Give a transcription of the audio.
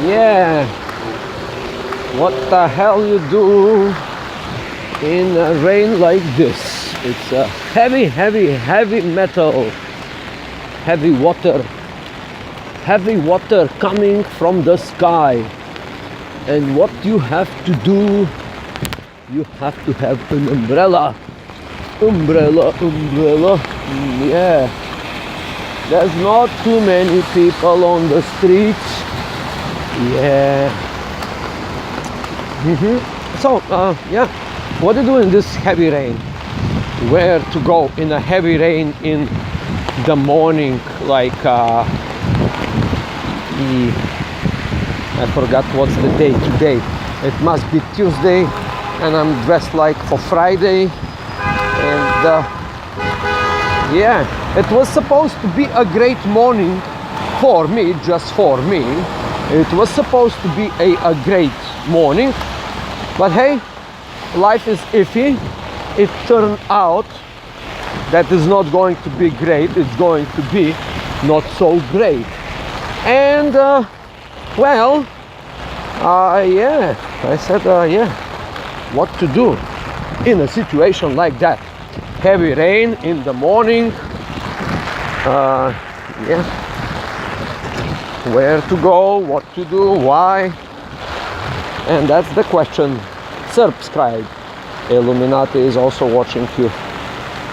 Yeah, what the hell you do in a rain like this? It's a heavy metal, heavy water coming from the sky. And what you have to do, you have to have an umbrella. Yeah, there's not too many people on the streets. Yeah. So yeah, what to do in this heavy rain? Where to go in a heavy rain in the morning? Like I forgot what's the day today. It must be Tuesday, and I'm dressed like for Friday. And yeah, it was supposed to be a great morning for me, just for me. It was supposed to be a great morning, but hey, life is iffy. It turned out that is not going to be great. It's going to be not so great. And well, yeah, I said, yeah, what to do in a situation like that? Heavy rain in the morning. Yeah, where to go, what to do, why? And that's the question. Subscribe. Illuminati is also watching you.